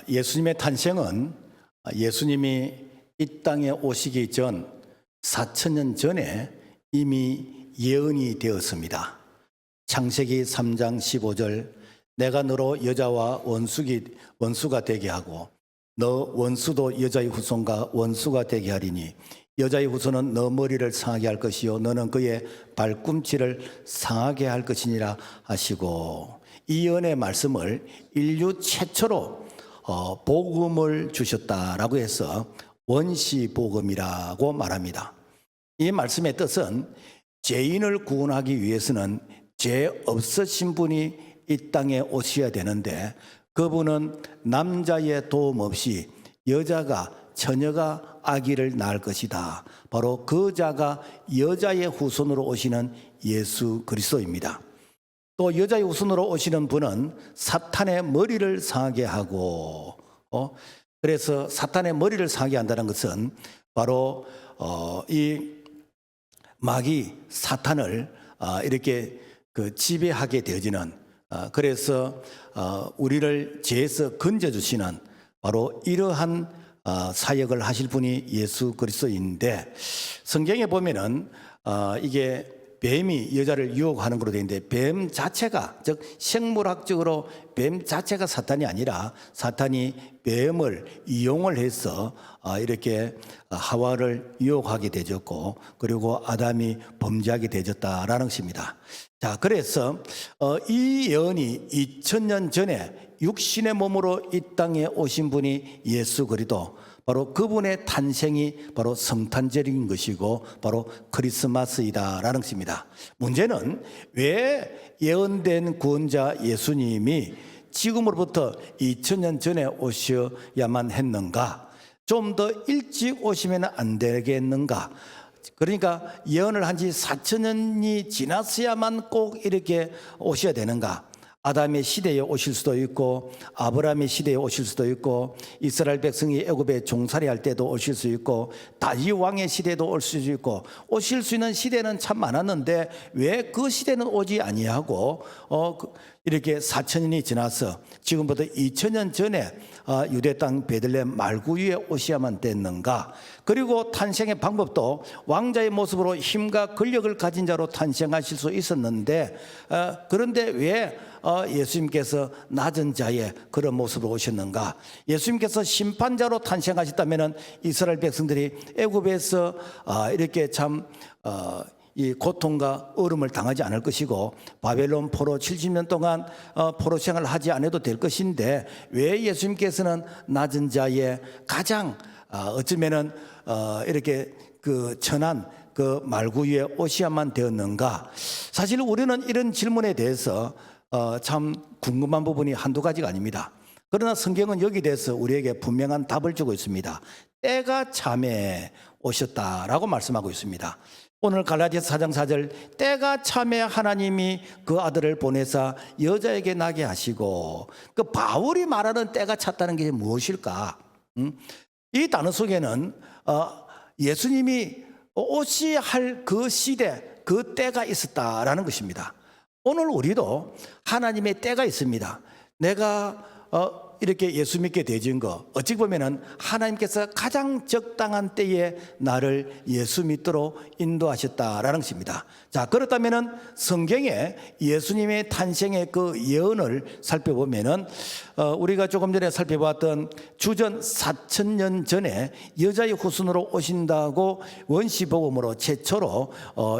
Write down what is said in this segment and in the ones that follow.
예수님의 탄생은 예수님이 이 땅에 오시기 전 4,000년 전에 이미 예언이 되었습니다. 창세기 3장 15절 내가 너로 여자와 원수가 되게 하고 너 원수도 여자의 후손과 원수가 되게 하리니 여자의 후손은 너 머리를 상하게 할 것이요 너는 그의 발꿈치를 상하게 할 것이니라 하시고, 이 예언의 말씀을 인류 최초로 복음을 주셨다라고 해서 원시복음이라고 말합니다. 이 말씀의 뜻은 죄인을 구원하기 위해서는 죄 없으신 분이 이 땅에 오셔야 되는데 그분은 남자의 도움 없이 처녀가 아기를 낳을 것이다. 바로 그 자가 여자의 후손으로 오시는 예수 그리스도입니다. 또 여자의 후손으로 오시는 분은 사탄의 머리를 상하게 하고, 그래서 사탄의 머리를 상하게 한다는 것은 바로 이 마귀 사탄을 이렇게 지배하게 되어지는, 그래서 우리를 죄에서 건져주시는 바로 이러한 사역을 하실 분이 예수 그리스도인데, 성경에 보면은 이게 뱀이 여자를 유혹하는 걸로 되어 있는데 뱀 자체가, 즉 생물학적으로 뱀 자체가 사탄이 아니라 사탄이 뱀을 이용을 해서 이렇게 하와를 유혹하게 되었고, 그리고 아담이 범죄하게 되었다라는 것입니다. 자, 그래서 이 예언이 2000년 전에 육신의 몸으로 이 땅에 오신 분이 예수 그리스도, 바로 그분의 탄생이 바로 성탄절인 것이고 바로 크리스마스이다라는 것입니다. 문제는 왜 예언된 구원자 예수님이 지금으로부터 2000년 전에 오셔야만 했는가? 좀 더 일찍 오시면 안 되겠는가? 그러니까 예언을 한 지 4,000년이 지났어야만 꼭 이렇게 오셔야 되는가? 아담의 시대에 오실 수도 있고 아브라함의 시대에 오실 수도 있고 이스라엘 백성이 애굽에 종살이 할 때도 오실 수 있고 다윗 왕의 시대도 올 수 있고 오실 수 있는 시대는 참 많았는데 왜 그 시대는 오지 아니하고 이렇게 4,000년이 지나서 지금부터 2,000년 전에 유대 땅 베들레헴 말구유에 오셔야만 됐는가? 그리고 탄생의 방법도 왕자의 모습으로 힘과 권력을 가진 자로 탄생하실 수 있었는데 그런데 왜 예수님께서 낮은 자의 그런 모습으로 오셨는가? 예수님께서 심판자로 탄생하셨다면 이스라엘 백성들이 애굽에서 이렇게 참 이 고통과 얼음을 당하지 않을 것이고 바벨론 포로 70년 동안 포로 생활을 하지 않아도 될 것인데 왜 예수님께서는 낮은 자의 가장 어쩌면은 이렇게 천한 말구 위에 오셔야만 되었는가? 사실 우리는 이런 질문에 대해서 참 궁금한 부분이 한두 가지가 아닙니다. 그러나 성경은 여기에 대해서 우리에게 분명한 답을 주고 있습니다. 때가 참에 오셨다라고 말씀하고 있습니다. 오늘 갈라디아서 4장 4절 때가 참에 하나님이 그 아들을 보내사 여자에게 나게 하시고, 그 바울이 말하는 때가 찼다는 게 무엇일까? 이 단어 속에는 예수님이 오셔야 할 그 시대, 그 때가 있었다라는 것입니다. 오늘 우리도 하나님의 때가 있습니다. 내가 이렇게 예수 믿게 되진 거 어찌 보면은 하나님께서 가장 적당한 때에 나를 예수 믿도록 인도하셨다라는 것입니다. 자, 그렇다면은 성경에 예수님의 탄생의 그 예언을 살펴보면은 우리가 조금 전에 살펴봤던 주전 4,000년 전에 여자의 후손으로 오신다고 원시복음으로 최초로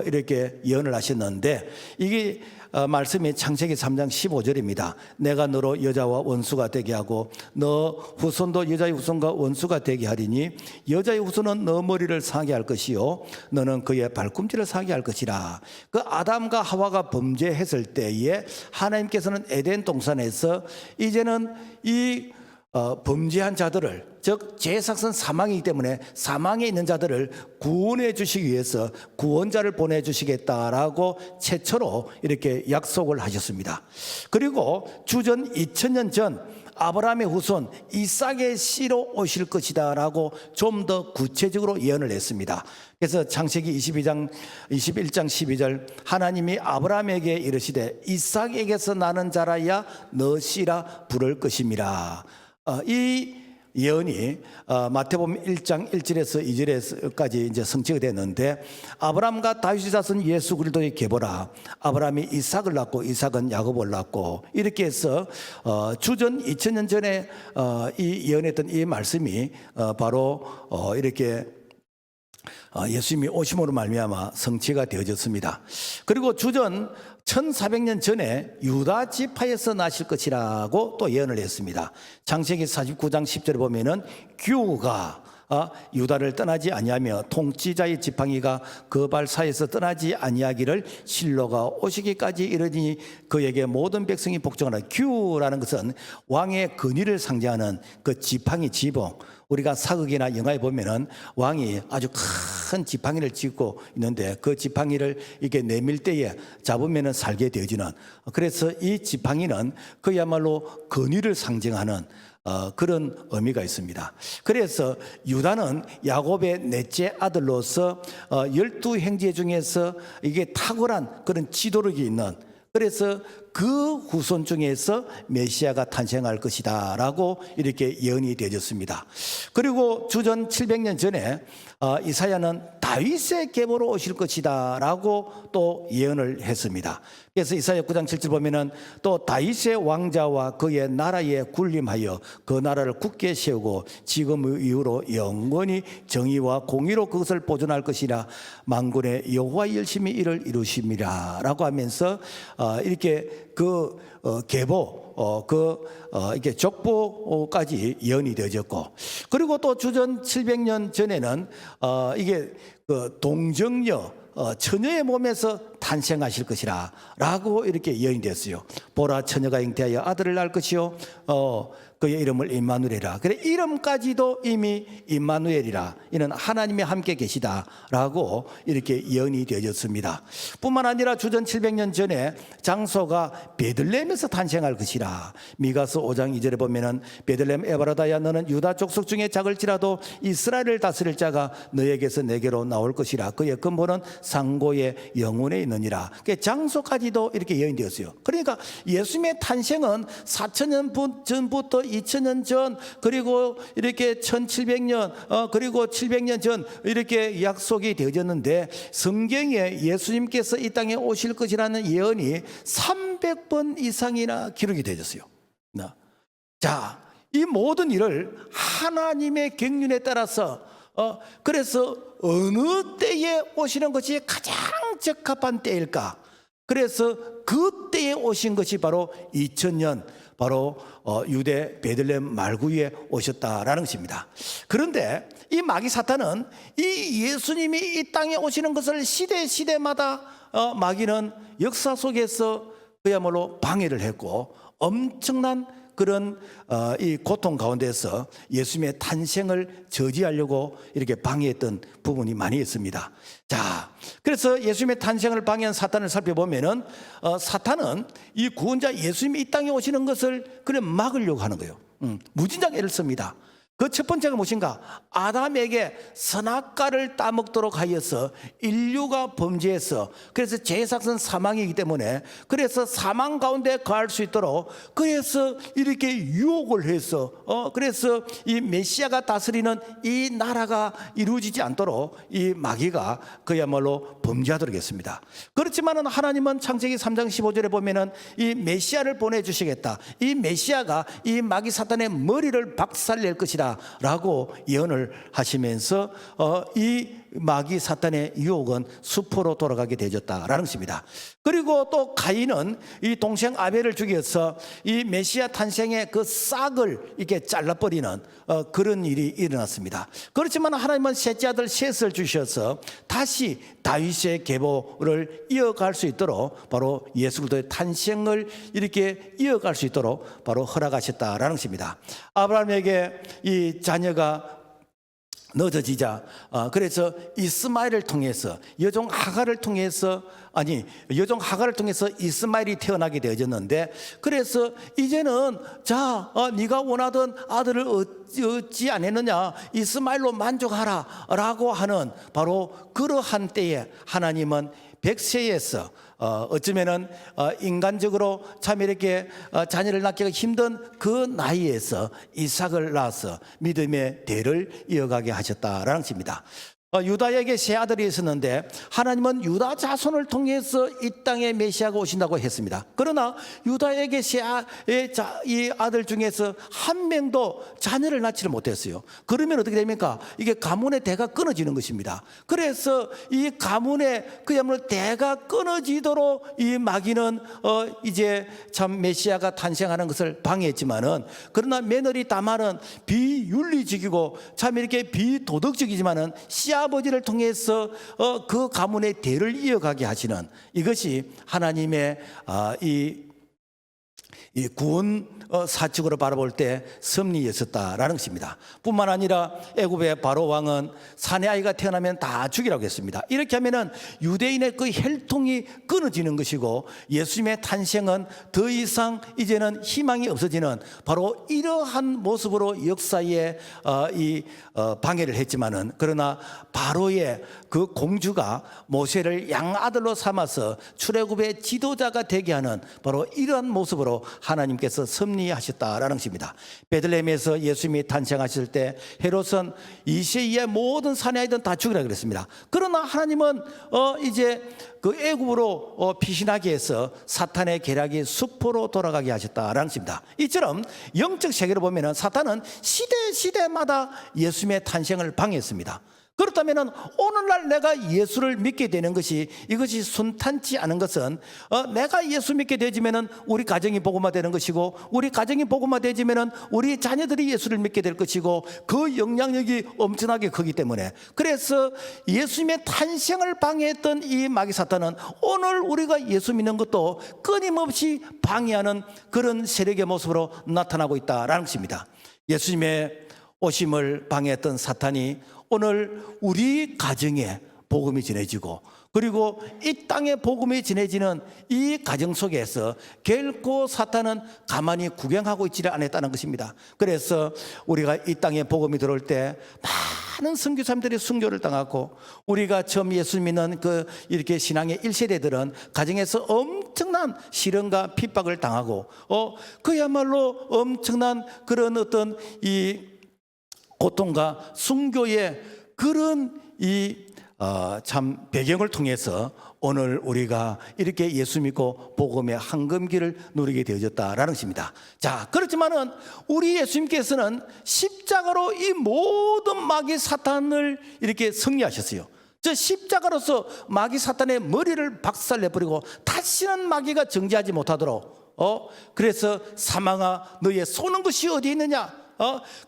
이렇게 예언을 하셨는데, 이게 말씀이 창세기 3장 15절입니다. 내가 너로 여자와 원수가 되게 하고 너 후손도 여자의 후손과 원수가 되게 하리니 여자의 후손은 너 머리를 상하게 할 것이요 너는 그의 발꿈치를 상하게 할 것이라. 그 아담과 하와가 범죄했을 때에 하나님께서는 에덴 동산에서 이제는 이 범죄한 자들을, 즉 죄삭은 사망이기 때문에 사망에 있는 자들을 구원해 주시기 위해서 구원자를 보내주시겠다라고 최초로 이렇게 약속을 하셨습니다. 그리고 주전 2000년 전 아브라함의 후손 이삭의 씨로 오실 것이다 라고 좀 더 구체적으로 예언을 했습니다. 그래서 창세기 21장 12절 하나님이 아브라함에게 이르시되 이삭에게서 나는 자라야 너 씨라 부를 것임이라. 이 예언이 마태복음 1장 1절에서 2절까지 이제 성취가 됐는데, 아브라함과 다윗의 자손 예수 그리스도의 계보라. 아브라함이 이삭을 낳고 이삭은 야곱을 낳고, 이렇게 해서 주전 2000년 전에 이 예언했던 이 말씀이 바로 이렇게 예수님이 오심으로 말미암아 성취가 되어졌습니다. 그리고 주전 1400년 전에 유다 지파에서 나실 것이라고 또 예언을 했습니다. 창세기 49장 10절에 보면은 규가 유다를 떠나지 아니하며 통치자의 지팡이가 그 발 사이에서 떠나지 아니하기를 실로가 오시기까지 이르니 그에게 모든 백성이 복종하라. 규라는 것은 왕의 근위를 상징하는 그 지팡이 지붕. 우리가 사극이나 영화에 보면은 왕이 아주 큰 지팡이를 쥐고 있는데 그 지팡이를 이렇게 내밀 때에 잡으면은 살게 되어지는, 그래서 이 지팡이는 그야말로 근위를 상징하는 그런 의미가 있습니다. 그래서 유다는 야곱의 넷째 아들로서 12형제 중에서 이게 탁월한 그런 지도력이 있는, 그래서 그 후손 중에서 메시아가 탄생할 것이다 라고 이렇게 예언이 되어졌습니다. 그리고 주전 700년 전에 이사야는 다윗의 계보로 오실 것이다 라고 또 예언을 했습니다. 그래서 이사야 9장 7절 보면은 또 다윗의 왕자와 그의 나라에 군림하여 그 나라를 굳게 세우고 지금 이후로 영원히 정의와 공의로 그것을 보존할 것이라 만군의 여호와 열심히 이를 이루심이라 라고 하면서 이렇게 그 계보 이렇게 족보까지 예언이 되어졌고, 그리고 또 주전 700년 전에는 이게 그 동정녀 처녀의 몸에서 탄생하실 것이라 라고 이렇게 예언이 됐어요. 보라, 처녀가 잉태하여 아들을 낳을 것이요 그의 이름을 임마누엘이라. 그래, 이름까지도 이미 임마누엘이라, 이는 하나님이 함께 계시다 라고 이렇게 예언이 되어졌습니다. 뿐만 아니라 주전 700년 전에 장소가 베들레헴에서 탄생할 것이라. 미가서 5장 2절에 보면은 베들레헴 에바라다야 너는 유다 족속 중에 작을지라도 이스라엘을 다스릴 자가 너에게서 내게로 나올 것이라. 그의 근본은 상고의 영혼에 있느니라. 장소까지도 이렇게 예언이 되었어요. 그러니까 예수님의 탄생은 4000년 전부터 2000년 전, 그리고 이렇게 1700년 그리고 700년 전 이렇게 약속이 되어졌는데, 성경에 예수님께서 이 땅에 오실 것이라는 예언이 300번 이상이나 기록이 되어졌어요. 자, 이 모든 일을 하나님의 경륜에 따라서 그래서 어느 때에 오시는 것이 가장 적합한 때일까? 그래서 그 때에 오신 것이 바로 2000년 바로 유대 베들레헴 말구에 오셨다라는 것입니다. 그런데 이 마귀 사탄은 이 예수님이 이 땅에 오시는 것을 시대마다 마귀는 역사 속에서 그야말로 방해를 했고, 엄청난 그런 이 고통 가운데서 예수님의 탄생을 저지하려고 이렇게 방해했던 부분이 많이 있습니다. 자, 그래서 예수님의 탄생을 방해한 사탄을 살펴보면은 사탄은 이 구원자 예수님이 이 땅에 오시는 것을 그래 막으려고 하는 거예요. 무진장 애를 씁니다. 그 첫 번째가 무엇인가? 아담에게 선악과를 따먹도록 하여서 인류가 범죄해서, 그래서 죄삭은 사망이기 때문에, 그래서 사망 가운데 거할 수 있도록, 그래서 이렇게 유혹을 해서 그래서 이 메시아가 다스리는 이 나라가 이루어지지 않도록 이 마귀가 그야말로 범죄하도록 했습니다. 그렇지만은 하나님은 창세기 3장 15절에 보면은 이 메시아를 보내주시겠다, 이 메시아가 이 마귀 사탄의 머리를 박살낼 것이다 라고 예언을 하시면서 이 마귀 사탄의 유혹은 수포로 돌아가게 되어졌다라는 것입니다. 그리고 또 가인은 이 동생 아벨을 죽여서 이 메시아 탄생의 그 싹을 이렇게 잘라버리는 그런 일이 일어났습니다. 그렇지만 하나님은 셋째 아들 셋을 주셔서 다시 다윗의 계보를 이어갈 수 있도록, 바로 예수 그리스도의 탄생을 이렇게 이어갈 수 있도록 바로 허락하셨다라는 것입니다. 아브라함에게 이 자녀가 늦어지자 그래서 이스마엘을 통해서 여종 하갈을 통해서 이스마엘이 태어나게 되어졌는데, 그래서 이제는 자 네가 원하던 아들을 얻지 않았느냐, 이스마엘로 만족하라 라고 하는 바로 그러한 때에 하나님은 100세에서 어쩌면은 인간적으로 참 이렇게 자녀를 낳기가 힘든 그 나이에서 이삭을 낳아서 믿음의 대를 이어가게 하셨다라는 것입니다. 유다에게 세 아들이 있었는데 하나님은 유다 자손을 통해서 이 땅에 메시아가 오신다고 했습니다. 그러나 유다에게 이 아들 중에서 한 명도 자녀를 낳지를 못했어요. 그러면 어떻게 됩니까? 이게 가문의 대가 끊어지는 것입니다. 그래서 이 가문의 그야말로 대가 끊어지도록 이 마귀는 이제 참 메시아가 탄생하는 것을 방해했지만은, 그러나 며느리 다말은 비윤리적이고 참 이렇게 비도덕적이지만은 아버지를 통해서 그 가문의 대를 이어가게 하시는, 이것이 하나님의 이 구원 사측으로 바라볼 때 섭리였었다라는 것입니다. 뿐만 아니라 애굽의 바로 왕은 사내 아이가 태어나면 다 죽이라고 했습니다. 이렇게 하면은 유대인의 그 혈통이 끊어지는 것이고 예수님의 탄생은 더 이상 이제는 희망이 없어지는 바로 이러한 모습으로 역사에 방해를 했지만은, 그러나 바로의 그 공주가 모세를 양아들로 삼아서 출애굽의 지도자가 되게 하는 바로 이러한 모습으로 하나님께서 섭리하셨다라는 것입니다. 베들레헴에서 예수님이 탄생하실 때 헤롯은 이세이의 모든 사내 아이들은 다 죽이라 그랬습니다. 그러나 하나님은 이제 그 애굽으로 피신하게 해서 사탄의 계략이 수포로 돌아가게 하셨다라는 것입니다. 이처럼 영적 세계로 보면은 사탄은 시대마다 예수님의 탄생을 방해했습니다. 그렇다면 오늘날 내가 예수를 믿게 되는 것이, 이것이 순탄치 않은 것은 내가 예수 믿게 되지면은 우리 가정이 복음화되는 것이고, 우리 가정이 복음화되지면은 우리 자녀들이 예수를 믿게 될 것이고, 그 영향력이 엄청나게 크기 때문에, 그래서 예수님의 탄생을 방해했던 이 마귀 사탄은 오늘 우리가 예수 믿는 것도 끊임없이 방해하는 그런 세력의 모습으로 나타나고 있다라는 것입니다. 예수님의 오심을 방해했던 사탄이 오늘 우리 가정에 복음이 전해지고, 그리고 이 땅에 복음이 전해지는 이 가정 속에서 결코 사탄은 가만히 구경하고 있지를 않았다는 것입니다. 그래서 우리가 이 땅에 복음이 들어올 때 많은 선교사님들이 순교를 당하고, 우리가 처음 예수 믿는 이렇게 신앙의 1세대들은 가정에서 엄청난 시련과 핍박을 당하고 그야말로 엄청난 그런 어떤 이 고통과 순교의 그런 참 배경을 통해서 오늘 우리가 이렇게 예수 믿고 복음의 황금기를 누리게 되어졌다라는 것입니다. 자, 그렇지만은 우리 예수님께서는 십자가로 이 모든 마귀 사탄을 이렇게 승리하셨어요. 저 십자가로서 마귀 사탄의 머리를 박살내버리고 다시는 마귀가 정지하지 못하도록 그래서 사망아 너의 쏘는 것이 어디 있느냐,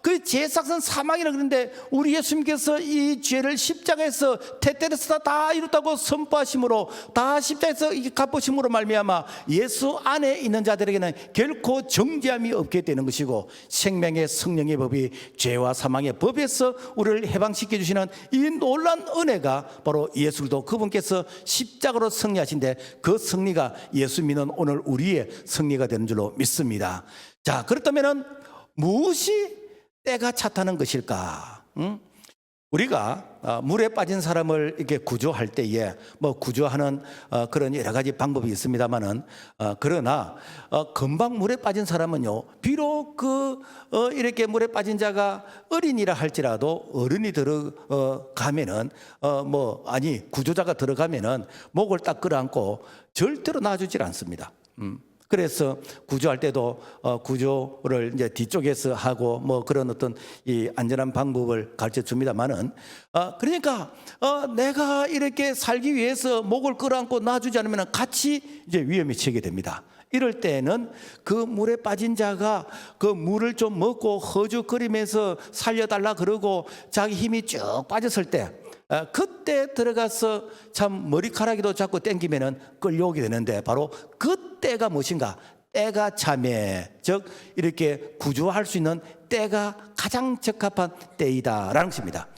그 죄의 삭은 사망이라 그러는데 우리 예수님께서 이 죄를 십자가에서 테테레스다 다 이뤘다고 선포하심으로, 다 십자가에서 갚으심으로 말미암아 예수 안에 있는 자들에게는 결코 정죄함이 없게 되는 것이고, 생명의 성령의 법이 죄와 사망의 법에서 우리를 해방시켜 주시는 이 놀라운 은혜가 바로 예수도 그분께서 십자가로 승리하신데, 그 승리가 예수 믿는 오늘 우리의 승리가 되는 줄로 믿습니다. 자, 그렇다면은 무엇이 때가 찼다는 것일까? 우리가 물에 빠진 사람을 이렇게 구조할 때에 구조하는 그런 여러 가지 방법이 있습니다만은, 그러나 금방 물에 빠진 사람은요, 비록 이렇게 물에 빠진 자가 어린이라 할지라도 어른이 들어가면은 구조자가 들어가면은 목을 딱 끌어안고 절대로 놔주질 않습니다. 그래서 구조할 때도 구조를 이제 뒤쪽에서 하고 그런 어떤 이 안전한 방법을 가르쳐 줍니다만은, 그러니까 내가 이렇게 살기 위해서 목을 끌어안고 놔주지 않으면 같이 이제 위험에 처하게 됩니다. 이럴 때는 그 물에 빠진 자가 그 물을 좀 먹고 허죽거리면서 살려달라 그러고 자기 힘이 쭉 빠졌을 때, 그때 들어가서 참 머리카락이도 자꾸 땡기면은 끌려오게 되는데, 바로 그때가 무엇인가? 때가 참에, 즉 이렇게 구조할 수 있는 때가 가장 적합한 때이다라는 것입니다.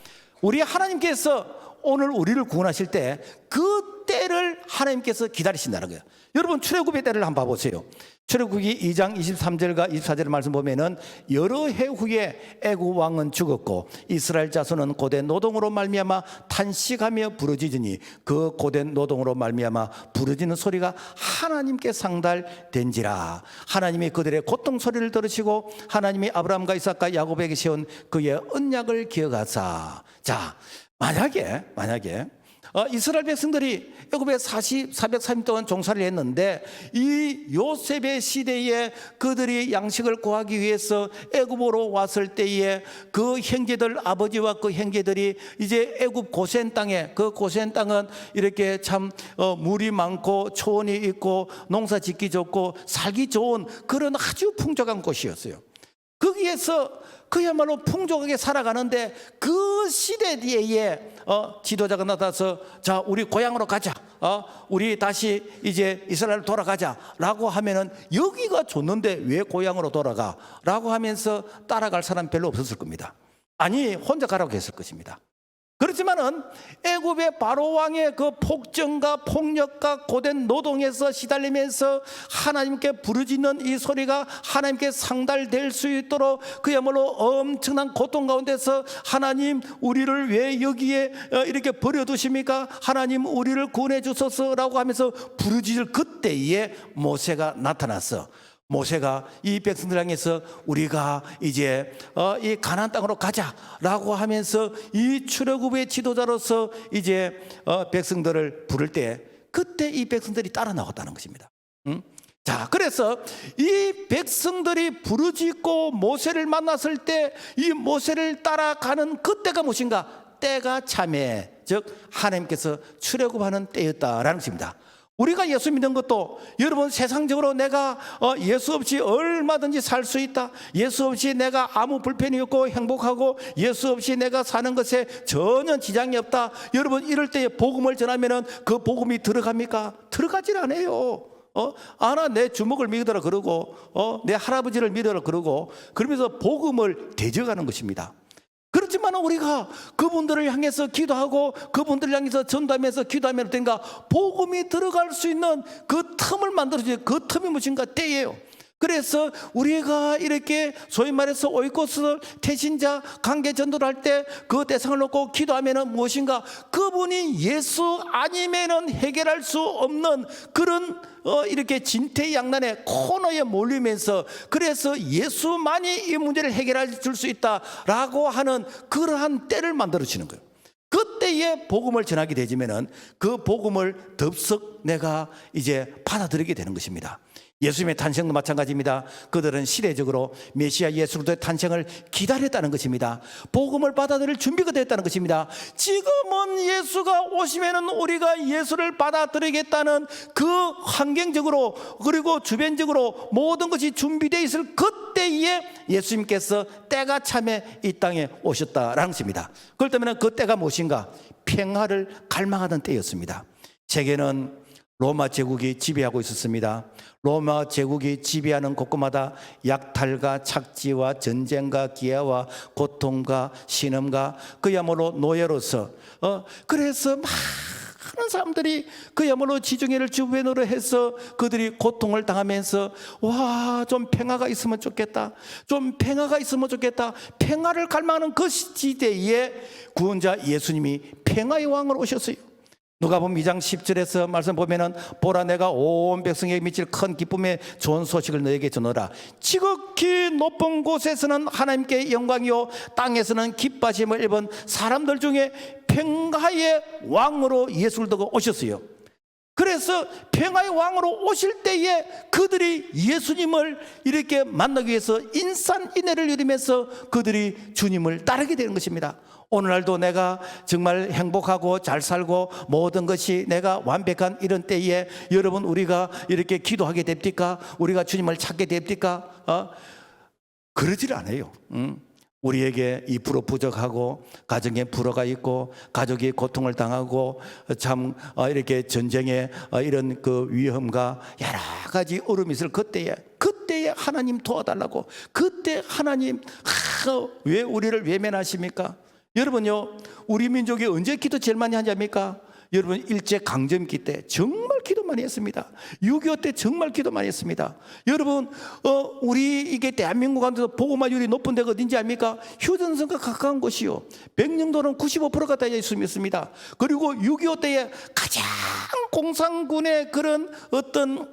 우리 하나님께서 오늘 우리를 구원하실 때 그 때를 하나님께서 기다리신다는 거예요. 여러분, 출애굽의 때를 한번 봐보세요. 출애굽기 2장 23절과 24절 말씀 보면은 여러 해 후에 애굽 왕은 죽었고 이스라엘 자손은 고된 노동으로 말미암아 탄식하며 부르짖으니 그 고된 노동으로 말미암아 부르짖는 소리가 하나님께 상달된지라. 하나님이 그들의 고통 소리를 들으시고 하나님이 아브라함과 이삭과 야곱에게 세운 그의 언약을 기억하사. 자, 만약에 이스라엘 백성들이 애굽에 430 동안 종살이를 했는데 이 요셉의 시대에 그들이 양식을 구하기 위해서 애굽으로 왔을 때에 그 형제들, 아버지와 그 형제들이 이제 애굽 고센 땅에, 그 고센 땅은 이렇게 참 물이 많고 초원이 있고 농사 짓기 좋고 살기 좋은 그런 아주 풍족한 곳이었어요. 거기에서 그야말로 풍족하게 살아가는데 그 시대에 지도자가 나타나서 자, 우리 고향으로 가자, 우리 다시 이제 이스라엘 돌아가자 라고 하면은 여기가 좋는데 왜 고향으로 돌아가? 라고 하면서 따라갈 사람 별로 없었을 겁니다. 아니, 혼자 가라고 했을 것입니다. 그렇지만은 애굽의 바로 왕의 그 폭정과 폭력과 고된 노동에서 시달리면서 하나님께 부르짖는 이 소리가 하나님께 상달될 수 있도록 그야말로 엄청난 고통 가운데서 하나님, 우리를 왜 여기에 이렇게 버려두십니까? 하나님, 우리를 구원해 주소서라고 하면서 부르짖을 그때에 모세가 나타났어. 모세가 이 백성들 향해서 우리가 이제 이 가나안 땅으로 가자라고 하면서 이 출애굽의 지도자로서 이제 백성들을 부를 때 그때 이 백성들이 따라 나왔다는 것입니다. 자, 그래서 이 백성들이 부르짖고 모세를 만났을 때 이 모세를 따라가는 그때가 무엇인가? 때가 참에, 즉 하나님께서 출애굽하는 때였다라는 것입니다. 우리가 예수 믿는 것도 여러분 세상적으로 내가 예수 없이 얼마든지 살 수 있다, 예수 없이 내가 아무 불편이 없고 행복하고 예수 없이 내가 사는 것에 전혀 지장이 없다, 여러분 이럴 때 복음을 전하면은 그 복음이 들어갑니까? 들어가질 않아요. 내 주먹을 믿으라 그러고 내 할아버지를 믿으라 그러고 그러면서 복음을 대적하는 것입니다. 그렇지만 우리가 그분들을 향해서 기도하고 그분들을 향해서 전도하면서 기도하면 어떤가? 복음이 들어갈 수 있는 그 틈을 만들어줘요. 그 틈이 무엇인가? 때예요. 그래서 우리가 이렇게 소위 말해서 오이코스 태신자 관계 전도를 할 때 그 대상을 놓고 기도하면 무엇인가? 그분이 예수 아니면은 해결할 수 없는 그런 이렇게 진퇴양난의 코너에 몰리면서 그래서 예수만이 이 문제를 해결해 줄 수 있다라고 하는 그러한 때를 만들어 주는 거예요. 그때에 복음을 전하게 되지면은 그 복음을 덥석 내가 이제 받아들이게 되는 것입니다. 예수님의 탄생도 마찬가지입니다. 그들은 시대적으로 메시아 예수 그리스도의 탄생을 기다렸다는 것입니다. 복음을 받아들일 준비가 됐다는 것입니다. 지금은 예수가 오시면은 우리가 예수를 받아들이겠다는 그 환경적으로 그리고 주변적으로 모든 것이 준비되어 있을 그때에 예수님께서 때가 참에 이 땅에 오셨다라는 것입니다. 그럴 때면 그 때가 무엇인가? 평화를 갈망하던 때였습니다. 세계는 로마 제국이 지배하고 있었습니다. 로마 제국이 지배하는 곳곳마다 약탈과 착지와 전쟁과 기아와 고통과 신음과 그야말로 노예로서 그래서 많은 사람들이 그야말로 지중해를 주변으로 해서 그들이 고통을 당하면서 와, 좀 평화가 있으면 좋겠다, 좀 평화가 있으면 좋겠다, 평화를 갈망하는 그 시대에 구원자 예수님이 평화의 왕으로 오셨어요. 누가복음 2장 10절에서 말씀 보면은 보라, 내가 온 백성에게 미칠 큰 기쁨의 좋은 소식을 너에게 전하라. 지극히 높은 곳에서는 하나님께 영광이요 땅에서는 기뻐하심을 입은 사람들 중에 평화의 왕으로 예수를 두고 오셨어요. 그래서 평화의 왕으로 오실 때에 그들이 예수님을 이렇게 만나기 위해서 인산인해를 누리면서 그들이 주님을 따르게 되는 것입니다. 오늘날도 내가 정말 행복하고 잘 살고 모든 것이 내가 완벽한 이런 때에 여러분 우리가 이렇게 기도하게 됩니까? 우리가 주님을 찾게 됩니까? 그러질 않아요. 우리에게 이 불호 부족하고 가정에 불화가 있고 가족이 고통을 당하고 참 이렇게 전쟁에 이런 그 위험과 여러 가지 어려움이 있을 그때에 하나님 도와달라고, 그때 하나님 왜 우리를 외면하십니까? 여러분요, 우리 민족이 언제 기도 제일 많이 하냐입니까? 여러분 일제 강점기 때 정말 기도 많이 했습니다. 6.25 때 정말 기도 많이 했습니다. 여러분, 우리 이게 대한민국 안에서 복음화율이 높은 데가 어딘지 압니까? 휴전선과 가까운 곳이요. 백령도는 95%가 다 예수 믿습니다. 그리고 6.25 때에 가장 공산군의 그런 어떤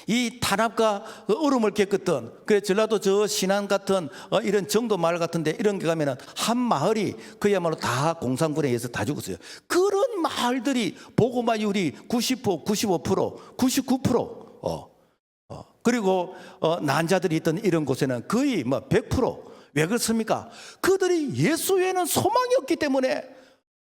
이 탄압과 얼음을 겪었던, 그래 전라도 저 신안 같은 이런 정도 마을 같은데 이런 게 가면은 한 마을이 그야말로 다 공산군에 의해서 다 죽었어요. 그런 마을들이 복음화율이 90%, 95%, 99%, 그리고 난자들이 있던 이런 곳에는 거의 뭐 100%. 왜 그렇습니까? 그들이 예수 외에는 소망이 없기 때문에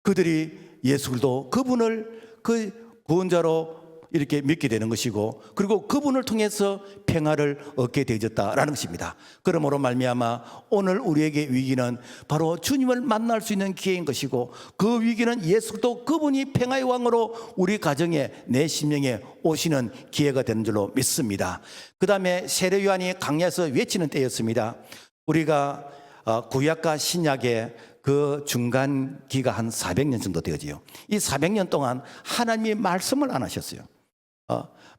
그들이 예수도 그분을 그 구원자로 이렇게 믿게 되는 것이고, 그리고 그분을 통해서 평화를 얻게 되어졌다라는 것입니다. 그러므로 말미암아 오늘 우리에게 위기는 바로 주님을 만날 수 있는 기회인 것이고, 그 위기는 예수도 그분이 평화의 왕으로 우리 가정에 내 심령에 오시는 기회가 되는 줄로 믿습니다. 그 다음에 세례 요한이 강야에서 외치는 때였습니다. 우리가 구약과 신약의 그 중간기가 한 400년 정도 되어지요. 이 400년 동안 하나님이 말씀을 안 하셨어요.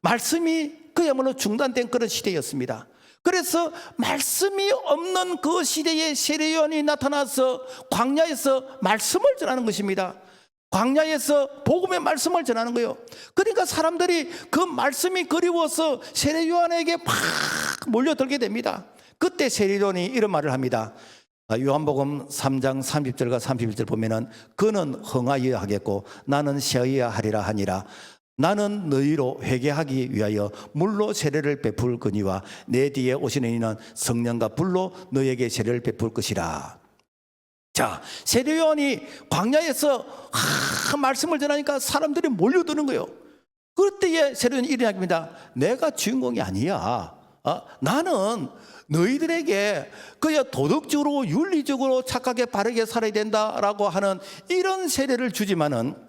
말씀이 그야말로 중단된 그런 시대였습니다. 그래서 말씀이 없는 그 시대에 세례 요한이 나타나서 광야에서 말씀을 전하는 것입니다. 광야에서 복음의 말씀을 전하는 거예요. 그러니까 사람들이 그 말씀이 그리워서 세례 요한에게 막 몰려들게 됩니다. 그때 세례 요한이 이런 말을 합니다. 요한복음 3장 30절과 31절 보면은 그는 흥하여야 하겠고 나는 쉬어야 하리라 하니라. 나는 너희로 회개하기 위하여 물로 세례를 베풀 거니와 내 뒤에 오시는 이는 성령과 불로 너희에게 세례를 베풀 것이라. 자, 세례 요한이 광야에서 말씀을 전하니까 사람들이 몰려드는 거예요. 그때에 세례 요한이 이런 이야기입니다. 내가 주인공이 아니야. 나는 너희들에게 그야 도덕적으로 윤리적으로 착하게 바르게 살아야 된다라고 하는 이런 세례를 주지만은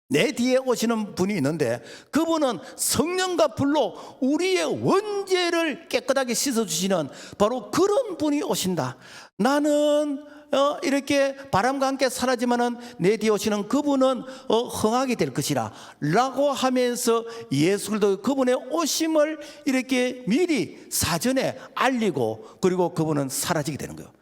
내 뒤에 오시는 분이 있는데 그분은 성령과 불로 우리의 원죄를 깨끗하게 씻어주시는 바로 그런 분이 오신다. 나는 이렇게 바람과 함께 살았지만은 내 뒤에 오시는 그분은 흥하게 될 것이라 라고 하면서 예수도 그분의 오심을 이렇게 미리 사전에 알리고, 그리고 그분은 사라지게 되는 거예요.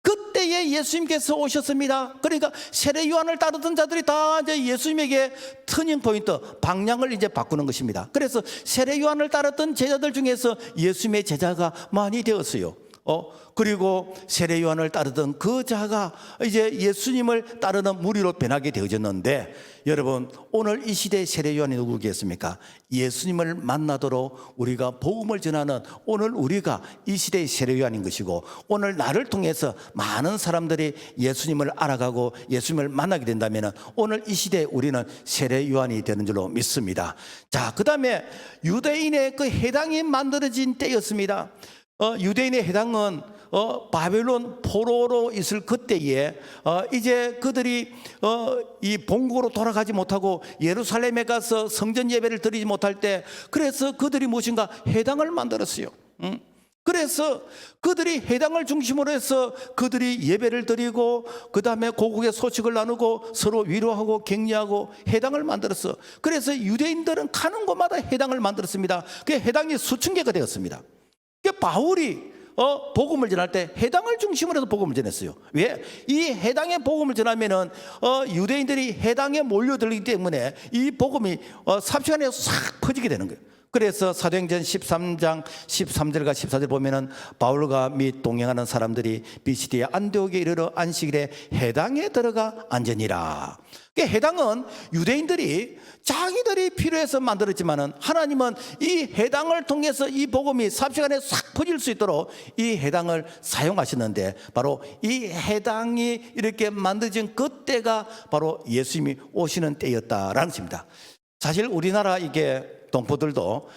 그때에 예수님께서 오셨습니다. 그러니까 세례 요한을 따르던 자들이 다 이제 예수님에게 터닝 포인트, 방향을 이제 바꾸는 것입니다. 그래서 세례 요한을 따랐던 제자들 중에서 예수님의 제자가 많이 되었어요. 그리고 세례 요한을 따르던 그 자가 이제 예수님을 따르는 무리로 변하게 되어졌는데, 여러분 오늘 이 시대의 세례 요한이 누구겠습니까? 예수님을 만나도록 우리가 복음을 전하는 오늘 우리가 이 시대의 세례 요한인 것이고, 오늘 나를 통해서 많은 사람들이 예수님을 알아가고 예수님을 만나게 된다면 오늘 이 시대에 우리는 세례 요한이 되는 줄로 믿습니다. 자, 그 다음에 유대인의 그 해당이 만들어진 때였습니다. 유대인의 해당은 바벨론 포로로 있을 그때에 이제 그들이 이 본국으로 돌아가지 못하고 예루살렘에 가서 성전 예배를 드리지 못할 때, 그래서 그들이 무엇인가 해당을 만들었어요. 그래서 그들이 해당을 중심으로 해서 그들이 예배를 드리고 그 다음에 고국의 소식을 나누고 서로 위로하고 격려하고 해당을 만들었어. 그래서 유대인들은 가는 곳마다 해당을 만들었습니다. 그 해당이 수천 개가 되었습니다. 바울이 복음을 전할 때 해당을 중심으로 해서 복음을 전했어요. 왜? 이 해당의 복음을 전하면은 유대인들이 해당에 몰려들기 때문에 이 복음이 삽시간에 싹 퍼지게 되는 거예요. 그래서 사도행전 13장 13절과 14절 보면은 바울과 및 동행하는 사람들이 비시디에 안디옥에 이르러 안식일에 해당에 들어가 앉으니라. 해당은 유대인들이 자기들이 필요해서 만들었지만은 하나님은 이 해당을 통해서 이 복음이 삽시간에 싹 퍼질 수 있도록 이 해당을 사용하셨는데, 바로 이 해당이 이렇게 만들어진 그때가 바로 예수님이 오시는 때였다라는 것입니다. 사실 우리나라 이게 동포들도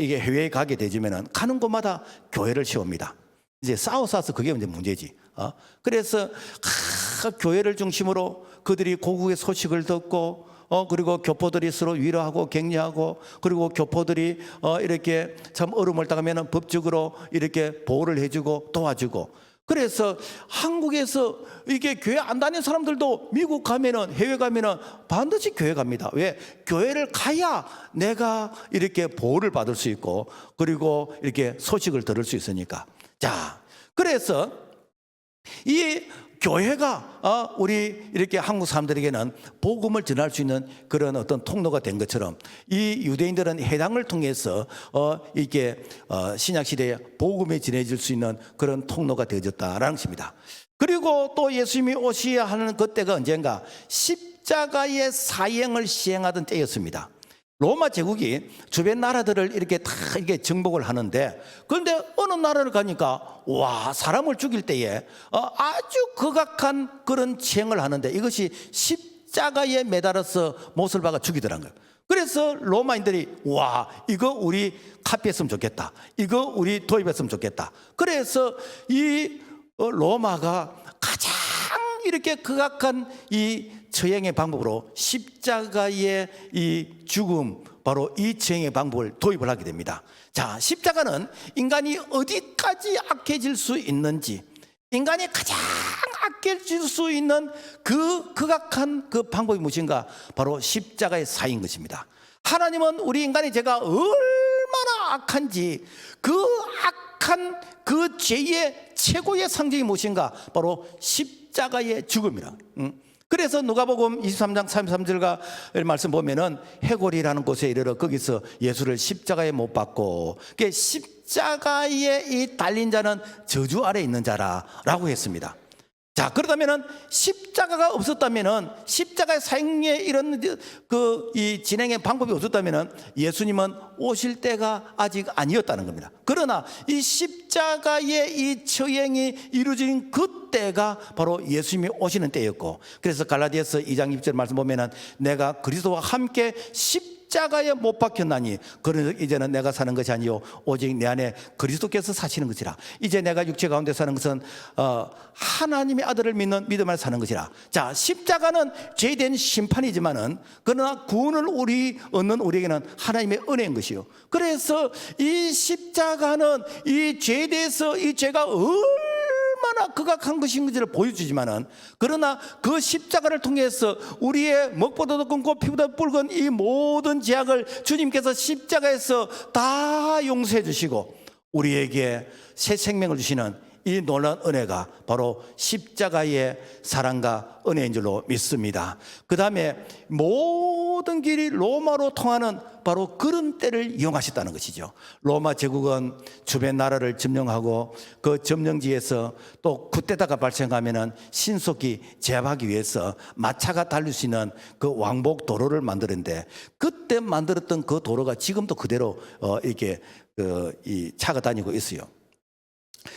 이게 해외에 가게 되지면은 가는 곳마다 교회를 세웁니다. 이제 싸워서 그게 이제 문제지. 그래서 교회를 중심으로 그들이 고국의 소식을 듣고 그리고 교포들이 서로 위로하고 격려하고, 그리고 교포들이 이렇게 참 어려움을 당하면 법적으로 이렇게 보호를 해주고 도와주고, 그래서 한국에서 이게 교회 안 다니는 사람들도 미국 가면은, 해외 가면은 반드시 교회 갑니다. 왜? 교회를 가야 내가 이렇게 보호를 받을 수 있고, 그리고 이렇게 소식을 들을 수 있으니까. 자, 그래서 이 교회가 우리 이렇게 한국 사람들에게는 복음을 전할 수 있는 그런 어떤 통로가 된 것처럼, 이 유대인들은 해당을 통해서 이게 신약 시대에 복음이 전해질 수 있는 그런 통로가 되어졌다라는 것입니다. 그리고 또 예수님이 오셔야 하는 그때가 언젠가 십자가의 사형을 시행하던 때였습니다. 로마 제국이 주변 나라들을 이렇게 다 이렇게 정복을 하는데, 그런데 어느 나라를 가니까 와, 사람을 죽일 때에 아주 극악한 그런 시행을 하는데, 이것이 십자가에 매달아서 못을 박아 죽이더란 거예요. 그래서 로마인들이 와, 이거 우리 카피했으면 좋겠다, 이거 우리 도입했으면 좋겠다. 그래서 이 로마가 가장 이렇게 극악한 이 처형의 방법으로 십자가의 이 죽음, 바로 이 처형의 방법을 도입을 하게 됩니다. 자, 십자가는 인간이 어디까지 악해질 수 있는지, 인간이 가장 악해질 수 있는 그 극악한 그 방법이 무엇인가? 바로 십자가의 사인 것입니다. 하나님은 우리 인간의 죄가 얼마나 악한지, 그 악한 그 죄의 최고의 상징이 무엇인가? 바로 십자가의 죽음이라. 그래서 누가복음 23장 33절과 말씀 보면은 해골이라는 곳에 이르러 거기서 예수를 십자가에 못 박고, 십자가에 이 달린 자는 저주 아래 있는 자라라고 했습니다. 자, 그렇다면은 십자가가 없었다면은, 십자가의 사형의 이런 이 진행의 방법이 없었다면은 예수님은 오실 때가 아직 아니었다는 겁니다. 그러나 이 십자가의 이 처형이 이루어진 그때가 바로 예수님이 오시는 때였고, 그래서 갈라디아서 2장 2절 말씀 보면은 내가 그리스도와 함께 십자가에 못 박혔나니 그래서 이제는 내가 사는 것이 아니요 오직 내 안에 그리스도께서 사시는 것이라. 이제 내가 육체 가운데 사는 것은 하나님의 아들을 믿는 믿음 안에 사는 것이라. 자, 십자가는 죄된 심판이지만은, 그러나 구원을 얻는 우리에게는 하나님의 은혜인 것이요. 그래서 이 십자가는 이 죄에 대해서 이 죄가 얼마나 극악한 것인지를 보여주지만은, 그러나 그 십자가를 통해서 우리의 먹보다도 끊고 피보다 붉은 이 모든 죄악을 주님께서 십자가에서 다 용서해 주시고 우리에게 새 생명을 주시는 이 놀라운 은혜가 바로 십자가의 사랑과 은혜인 줄로 믿습니다. 그 다음에 모든 길이 로마로 통하는 바로 그런 때를 이용하셨다는 것이죠. 로마 제국은 주변 나라를 점령하고 그 점령지에서 또 쿠데타가 발생하면은 신속히 제압하기 위해서 마차가 달릴 수 있는 그 왕복 도로를 만드는데, 그때 만들었던 그 도로가 지금도 그대로 이렇게 이 차가 다니고 있어요.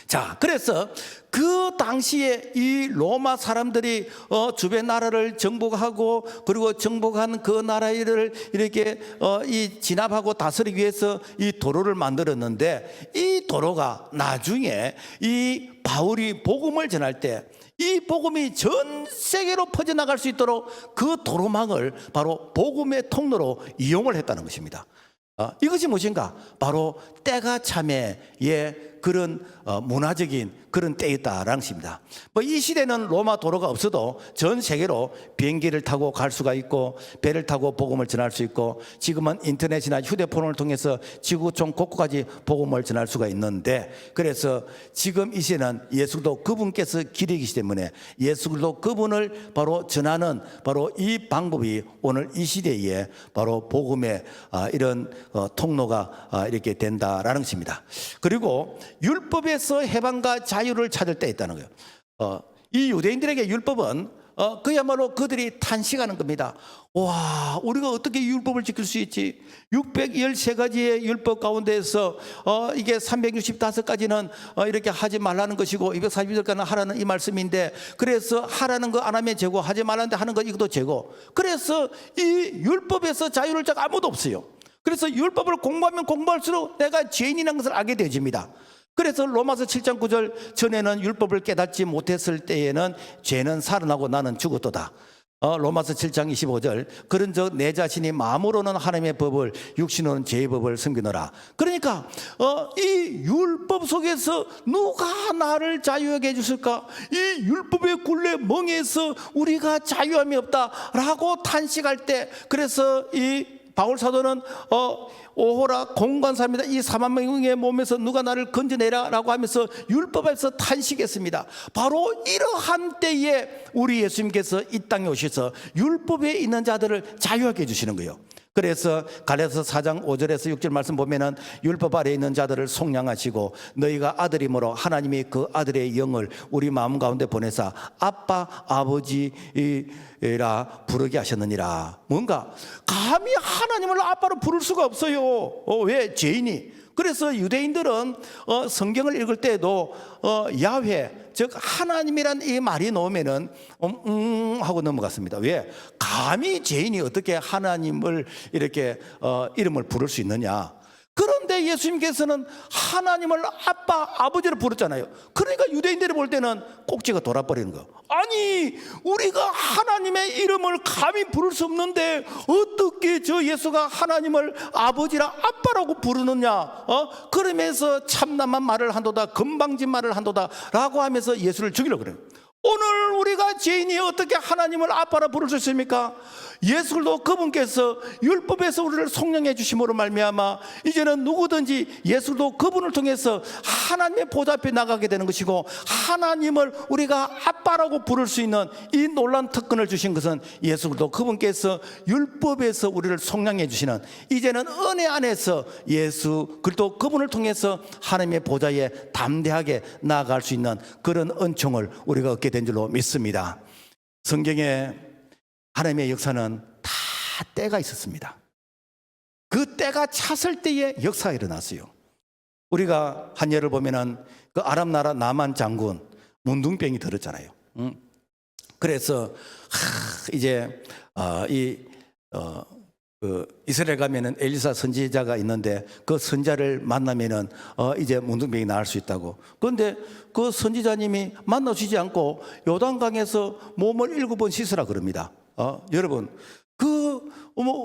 자, 그래서 그 당시에 이 로마 사람들이 주변 나라를 정복하고, 그리고 정복한 그 나라를 이렇게 이 진압하고 다스리기 위해서 이 도로를 만들었는데, 이 도로가 나중에 이 바울이 복음을 전할 때 이 복음이 전 세계로 퍼져나갈 수 있도록 그 도로망을 바로 복음의 통로로 이용을 했다는 것입니다. 이것이 무엇인가? 바로 때가 참에의 그런 문화적인 그런 때였다라는 것입니다. 이 시대는 로마 도로가 없어도 전 세계로 비행기를 타고 갈 수가 있고, 배를 타고 복음을 전할 수 있고, 지금은 인터넷이나 휴대폰을 통해서 지구촌 곳곳까지 복음을 전할 수가 있는데, 그래서 지금 이 시대는 예수도 그분께서 길이 계시기 때문에 예수도 그분을 바로 전하는 바로 이 방법이 오늘 이 시대에 바로 복음의 이런 통로가 이렇게 된다라는 것입니다. 그리고 율법에서 해방과 자유를 찾을 때 있다는 거예요. 이 유대인들에게 율법은 그야말로 그들이 탄식하는 겁니다. 와, 우리가 어떻게 율법을 지킬 수 있지? 613가지의 율법 가운데에서 이게 365가지는 이렇게 하지 말라는 것이고 240절까지는 하라는 이 말씀인데, 그래서 하라는 거 안 하면 죄고, 하지 말라는데 하는 거 이것도 죄고, 그래서 이 율법에서 자유를 찾아 아무도 없어요. 그래서 율법을 공부하면 공부할수록 내가 죄인이라는 것을 알게 되어집니다. 그래서 로마서 7장 9절 전에는 율법을 깨닫지 못했을 때에는 죄는 살아나고 나는 죽었도다. 로마서 7장 25절 그런즉 내 자신이 마음으로는 하나님의 법을 육신으로는 죄의 법을 섬기노라. 그러니까 이 율법 속에서 누가 나를 자유하게 해주실까? 이 율법의 굴레 멍에서 우리가 자유함이 없다라고 탄식할 때, 그래서 이 바울 사도는 오호라 공관사입니다. 이 4만 명의 몸에서 누가 나를 건져내라 라고 하면서 율법에서 탄식했습니다. 바로 이러한 때에 우리 예수님께서 이 땅에 오셔서 율법에 있는 자들을 자유하게 해주시는 거예요. 그래서 갈라디아서 4장 5절에서 6절 말씀 보면은 율법 아래에 있는 자들을 속량하시고 너희가 아들이므로 하나님이 그 아들의 영을 우리 마음 가운데 보내사 아빠 아버지라 부르게 하셨느니라. 뭔가 감히 하나님을 아빠로 부를 수가 없어요. 왜? 죄인이. 그래서 유대인들은 성경을 읽을 때에도 야훼, 즉 하나님이란 이 말이 나오면은 하고 넘어갔습니다. 왜? 감히 죄인이 어떻게 하나님을 이렇게 이름을 부를 수 있느냐. 그런데 예수님께서는 하나님을 아빠, 아버지로 부르잖아요. 그러니까 유대인들이 볼 때는 꼭지가 돌아버리는 거. 아니, 우리가 하나님의 이름을 감히 부를 수 없는데 어떻게 저 예수가 하나님을 아버지라 아빠라고 부르느냐. 그러면서 참남한 말을 한도다, 건방진 말을 한도다 라고 하면서 예수를 죽이려고 그래요. 오늘 우리가 죄인이 어떻게 하나님을 아빠라 부를 수 있습니까? 예수도 그분께서 율법에서 우리를 속량해 주심으로 말미암아 이제는 누구든지 예수도 그분을 통해서 하나님의 보좌 앞에 나가게 되는 것이고, 하나님을 우리가 아빠라고 부를 수 있는 이 놀라운 특권을 주신 것은 예수도 그분께서 율법에서 우리를 속량해 주시는, 이제는 은혜 안에서 예수 그리스도 그분을 통해서 하나님의 보좌에 담대하게 나아갈 수 있는 그런 은총을 우리가 얻게 된 줄로 믿습니다. 성경에 하나님의 역사는 다 때가 있었습니다. 그 때가 찼을 때에 역사가 일어났어요. 우리가 한 예를 보면은 그 아람 나라 나만 장군 문둥병이 들었잖아요. 그래서 이제 그 이스라엘 가면은 엘리사 선지자가 있는데 그 선자를 만나면은 이제 문둥병이 나을 수 있다고. 그런데 그 선지자님이 만나주지 않고 요단강에서 몸을 7번 씻으라 그럽니다. 여러분,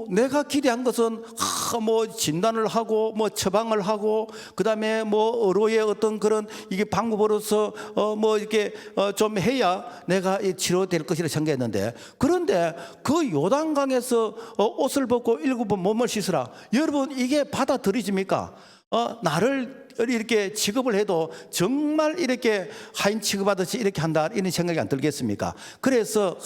내가 기대한 것은 진단을 하고 처방을 하고 그다음에 의료의 어떤 그런 이게 방법으로서 이렇게 좀 해야 내가 치료될 것이라 생각했는데, 그런데 그 요단강에서 옷을 벗고 7번 몸을 씻으라. 여러분, 이게 받아들이십니까? 나를 이렇게 취급을 해도 정말 이렇게 하인 취급하듯이 이렇게 한다, 이런 생각이 안 들겠습니까? 그래서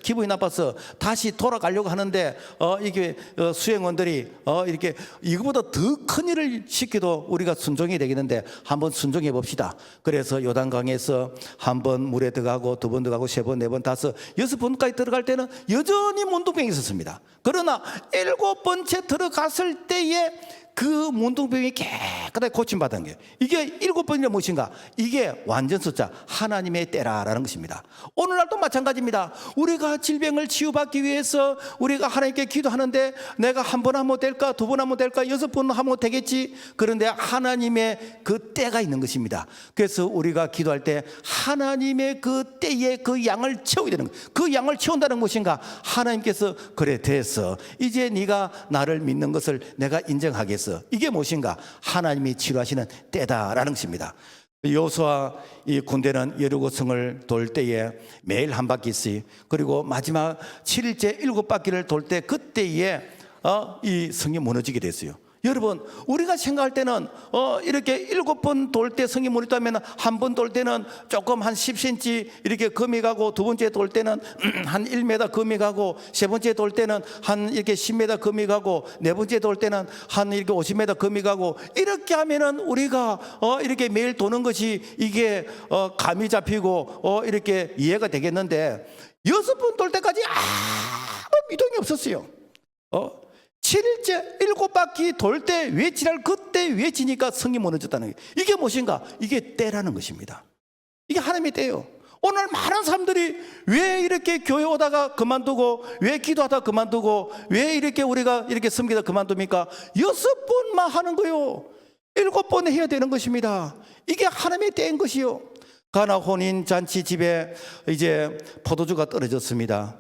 기분이 나빠서 다시 돌아가려고 하는데 이게 수행원들이 이렇게 이거보다 더 큰 일을 시켜도 우리가 순종이 되겠는데 한번 순종해 봅시다. 그래서 요단강에서 한 번 물에 들어가고, 2번 들어가고, 3번, 4번, 5, 6번까지 들어갈 때는 여전히 문둥병이 있었습니다. 그러나 7번째 들어갔을 때에 그 문둥병이 깨끗하게 고침받은 게, 이게 7번이나 무엇인가? 이게 완전 숫자, 하나님의 때라라는 것입니다. 오늘날도 마찬가지입니다. 우리가 질병을 치유받기 위해서 우리가 하나님께 기도하는데 내가 한 번 하면 될까? 2번 하면 될까? 6번 하면 되겠지? 그런데 하나님의 그 때가 있는 것입니다. 그래서 우리가 기도할 때 하나님의 그 때에 그 양을 채워야 되는 거예요. 그 양을 채운다는 것인가? 하나님께서 그래 됐어, 이제 네가 나를 믿는 것을 내가 인정하겠어. 이게 무엇인가? 하나님이 치료하시는 때다라는 것입니다. 여호수아 이 군대는 여리고성을 돌 때에 매일 한 바퀴씩, 그리고 마지막 7일째 7바퀴를 돌 때 그때에 이 성이 무너지게 됐어요. 여러분, 우리가 생각할 때는 이렇게 7번 돌 때 성이 무너졌다면 한 번 돌 때는 조금 한 10cm 이렇게 금이 가고, 2번째 돌 때는 한 1m 금이 가고, 3번째 돌 때는 한 이렇게 10m 금이 가고, 4번째 돌 때는 한 이렇게 50m 금이 가고, 이렇게 하면은 우리가 이렇게 매일 도는 것이 이게 감이 잡히고 이렇게 이해가 되겠는데, 6번 돌 때까지 아무 미동이 없었어요. 7일째 7바퀴 돌 때 외치랄 그때 외치니까 성이 무너졌다는 게, 이게 무엇인가? 이게 때라는 것입니다. 이게 하나님의 때예요. 오늘 많은 사람들이 왜 이렇게 교회 오다가 그만두고, 왜 기도하다 그만두고, 왜 이렇게 우리가 이렇게 섬기다 그만둡니까? 6번만 하는 거요. 7번 해야 되는 것입니다. 이게 하나님의 때인 것이요. 가나 혼인 잔치 집에 이제 포도주가 떨어졌습니다.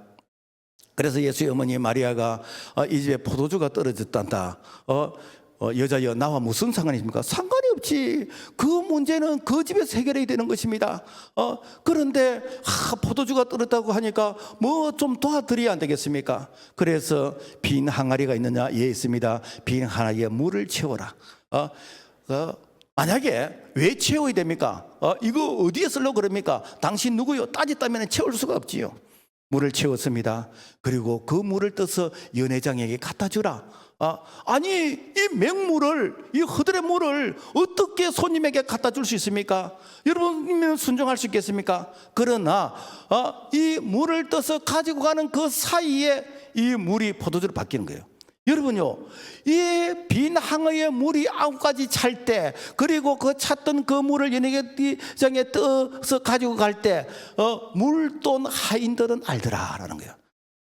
그래서 예수의 어머니 마리아가 이 집에 포도주가 떨어졌단다. 여자여 나와 무슨 상관이 있습니까? 상관이 없지. 그 문제는 그 집에서 해결해야 되는 것입니다. 그런데 포도주가 떨어졌다고 하니까 뭐 좀 도와드려야 안 되겠습니까? 그래서 빈 항아리가 있느냐? 예, 있습니다. 빈 항아리에 물을 채워라. 만약에 왜 채워야 됩니까? 이거 어디에 쓰려고 그럽니까? 당신 누구요? 따졌다면 채울 수가 없지요. 물을 채웠습니다. 그리고 그 물을 떠서 연회장에게 갖다 주라. 아니 이 맹물을, 이 허들의 물을 어떻게 손님에게 갖다 줄 수 있습니까? 여러분이면 순종할 수 있겠습니까? 그러나 이 물을 떠서 가지고 가는 그 사이에 이 물이 포도주로 바뀌는 거예요. 여러분요, 이 빈 항아리에 물이 9가지 찰 때, 그리고 그 찼던 그 물을 연회장에 떠서 가지고 갈 때, 물돈 하인들은 알더라라는 거예요.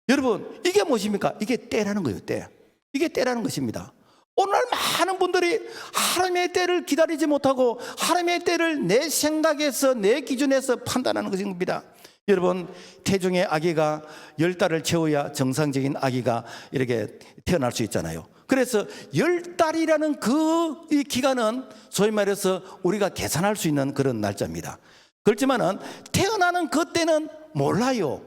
여러분, 이게 무엇입니까? 이게 때라는 거예요, 때. 이게 때라는 것입니다. 오늘 많은 분들이 하나님의 때를 기다리지 못하고 하나님의 때를 내 생각에서, 내 기준에서 판단하는 것입니다. 여러분, 태중의 아기가 10달을 채워야 정상적인 아기가 이렇게 태어날 수 있잖아요. 그래서 10달이라는 이 기간은 소위 말해서 우리가 계산할 수 있는 그런 날짜입니다. 그렇지만은 태어나는 그때는 몰라요.